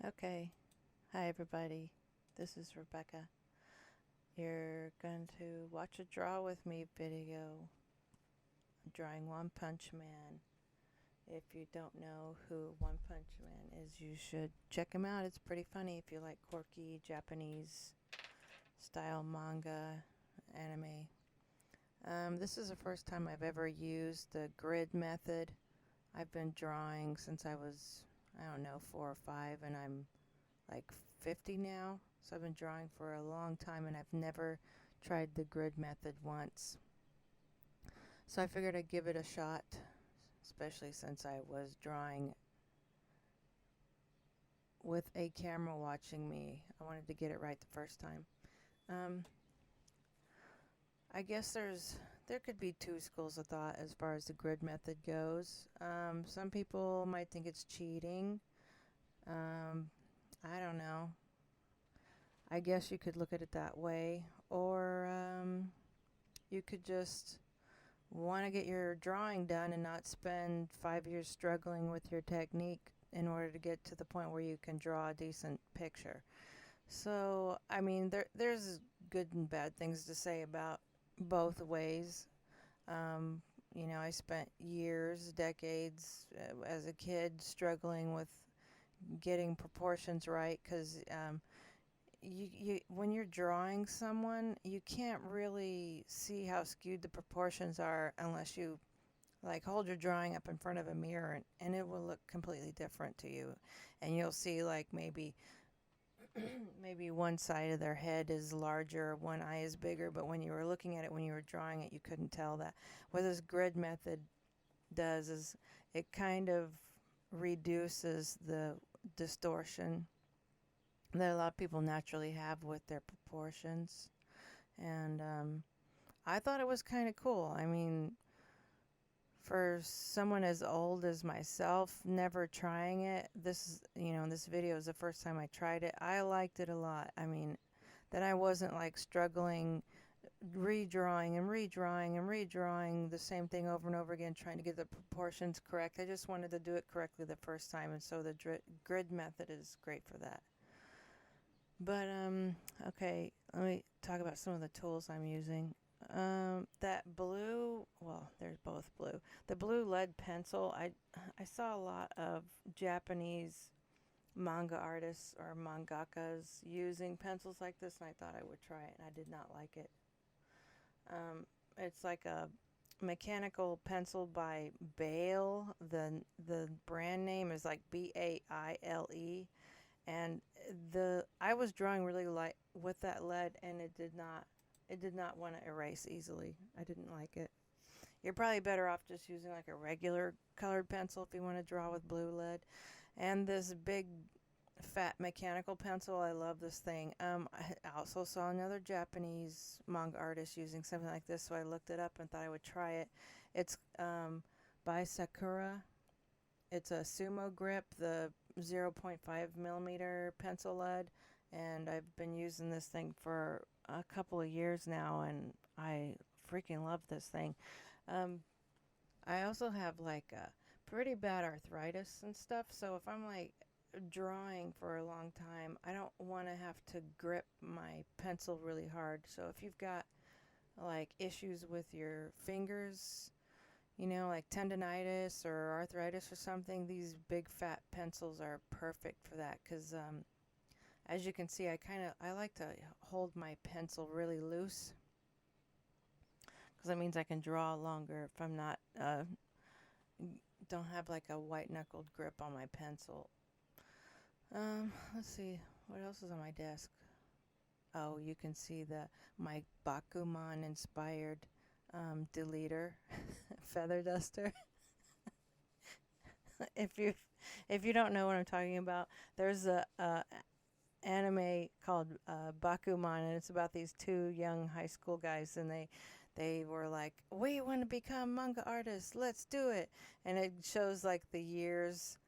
Okay. Hi, everybody. This is Rebecca. You're going to watch a draw with me video drawing One Punch Man. If you don't know who One Punch Man is, you should check him out. It's pretty funny if you like quirky Japanese style manga anime. This is the first time I've ever used the grid method. I've been drawing since I was, I don't know, 4 or 5, and I'm like 50 now. So I've been drawing for a long time and I've never tried the grid method once. So I figured I'd give it a shot, especially since I was drawing with a camera watching me. I wanted to get it right the first time. Um, I guess there could be two schools of thought as far as the grid method goes. Some people might think it's cheating. Um, I don't know. I guess you could look at it that way, or you could just want to get your drawing done and not spend 5 years struggling with your technique in order to get to the point where you can draw a decent picture. So, I mean, there's good and bad things to say about both ways. Um, I spent years, decades as a kid struggling with getting proportions right because when you're drawing someone, you can't really see how skewed the proportions are unless you like hold your drawing up in front of a mirror, and it will look completely different to you. And you'll see like maybe one side of their head is larger, one eye is bigger, but when you were looking at it when you were drawing it, you couldn't tell that. What this grid method does is it kind of reduces the distortion that a lot of people naturally have with their proportions. And I thought it was kind of cool. I mean, for someone as old as myself, never trying it, this video is the first time I tried it. I liked it a lot. I mean, that I wasn't like struggling, redrawing and redrawing and redrawing the same thing over and over again, trying to get the proportions correct. I just wanted to do it correctly the first time, and so the grid method is great for that. But okay, let me talk about some of the tools I'm using. That blue, well, there's both blue. The blue lead pencil. I saw a lot of Japanese manga artists or mangakas using pencils like this, and I thought I would try it, and I did not like it. It's like a mechanical pencil by Bale. The brand name is like Baile, and the I was drawing really light with that lead, and it did not want to erase easily. I didn't like it. You're probably better off just using like a regular colored pencil if you want to draw with blue lead. And this big fat mechanical pencil, I love this thing. I also saw another Japanese manga artist using something like this, so I looked it up and thought I would try it. It's by SAKURA. It's a sumo grip, the 0.5 millimeter pencil lead, and I've been using this thing for a couple of years now, and I freaking love this thing. Um, I also have like a pretty bad arthritis and stuff, so if I'm like drawing for a long time, I don't want to have to grip my pencil really hard. So if you've got like issues with your fingers, like tendonitis or arthritis or something, these big fat pencils are perfect for that because as you can see, I like to hold my pencil really loose because that means I can draw longer if I'm not don't have like a white knuckled grip on my pencil. Let's see what else is on my desk. Oh, you can see my Bakuman inspired deleter feather duster. if you if you don't know what I'm talking about, there's a anime called Bakuman, and it's about these two young high school guys, and they were like, we want to become manga artists, let's do it. And it shows like the years,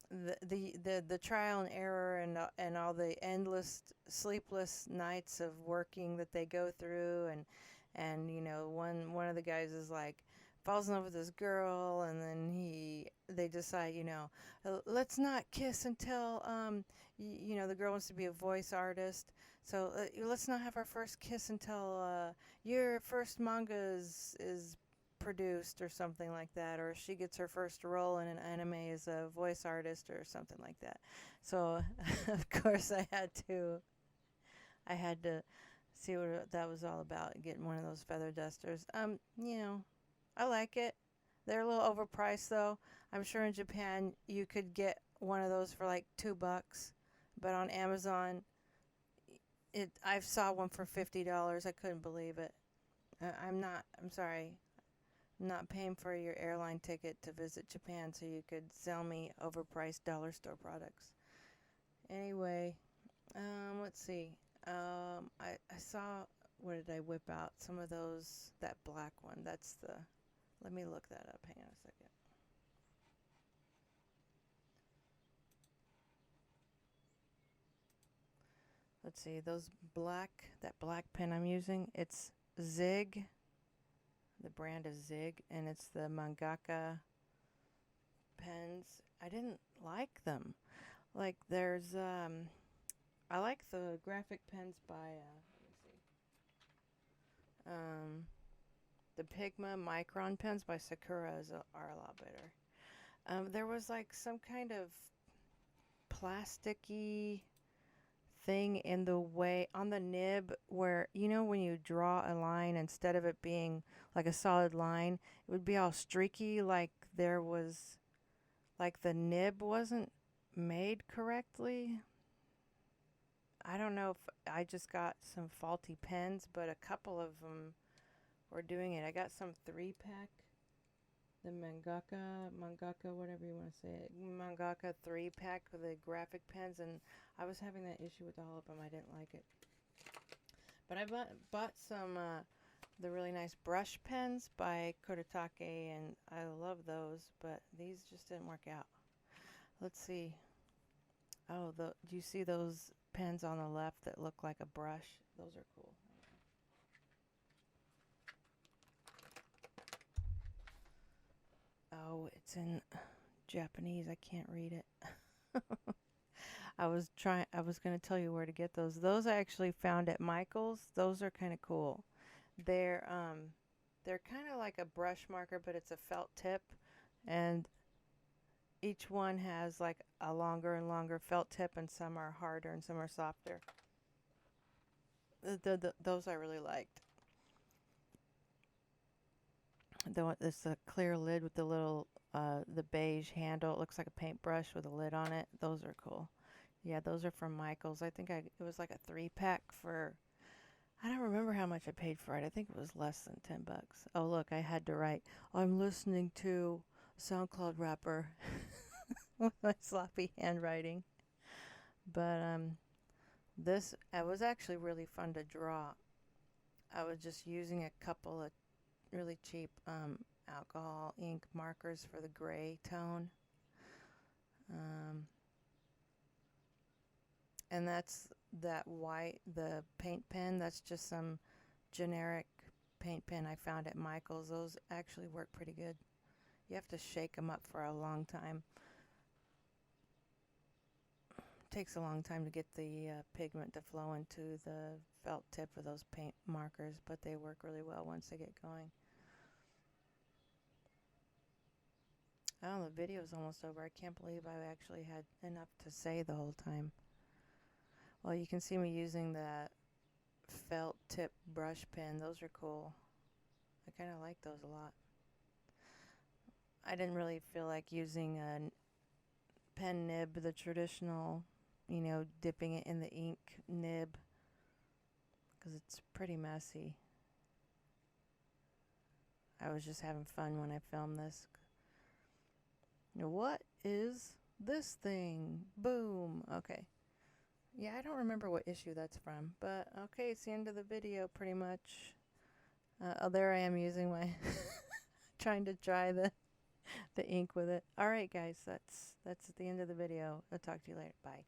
the trial and error, and all the endless sleepless nights of working that they go through. And one of the guys is like falls in love with this girl, and then they decide, let's not kiss until the girl wants to be a voice artist. So let's not have our first kiss until your first manga is produced or something like that, or she gets her first role in an anime as a voice artist or something like that. So of course I had to see what that was all about, getting one of those feather dusters. I like it. They're a little overpriced though. I'm sure in Japan you could get one of those for like $2, but on Amazon I saw one for $50. I couldn't believe it. I'm sorry. I'm not paying for your airline ticket to visit Japan so you could sell me overpriced dollar store products. Anyway, let's see. I saw, what did I whip out? Some of those, that black one. Let me look that up. Hang on a second. Let's see, that black pen I'm using, it's Zig. The brand is Zig, and it's the mangaka pens. I didn't like them. Like I like the graphic pens by, let me see. The Pigma Micron pens by SAKURA are a lot better. There was like some kind of plasticky thing in the way on the nib where, when you draw a line, instead of it being like a solid line, it would be all streaky, like the nib wasn't made correctly. I don't know if I just got some faulty pens, but a couple of them were doing it. I got some 3-pack, the mangaka, whatever you want to say it, mangaka 3-pack with the graphic pens, and I was having that issue with all of them. I didn't like it. But I bought some the really nice brush pens by Kuretake, and I love those, but these just didn't work out. Let's see. Oh, do you see those pens on the left that look like a brush? Those are cool. Oh, it's in Japanese. I can't read it. I was going to tell you where to get those. Those I actually found at Michael's. Those are kind of cool. They're kind of like a brush marker, but it's a felt tip, and each one has like a longer and longer felt tip, and some are harder and some are softer. Those I really liked. It's a clear lid with the little the beige handle. It looks like a paintbrush with a lid on it. Those are cool. Yeah, those are from Michael's. I think it was like a 3-pack for, I don't remember how much I paid for it. I think it was less than $10. Oh, look, I had to write, I'm listening to SoundCloud rapper with my sloppy handwriting. But it was actually really fun to draw. I was just using a couple of really cheap alcohol ink markers for the gray tone. And that's that white, the paint pen, that's just some generic paint pen I found at Michael's. Those actually work pretty good. You have to shake them up for a long time. It takes a long time to get the pigment to flow into the felt tip of those paint markers, but they work really well once they get going. Oh, the video's almost over. I can't believe I actually had enough to say the whole time. Well, you can see me using the felt tip brush pen. Those are cool. I kind of like those a lot. I didn't really feel like using a pen nib, the traditional, dipping it in the ink nib, because it's pretty messy. I was just having fun when I filmed this. What is this thing? Boom. Okay. Yeah, I don't remember what issue that's from, but okay, it's the end of the video pretty much. There I am using my trying to dry the ink with it. All right, guys, that's the end of the video. I'll talk to you later. Bye.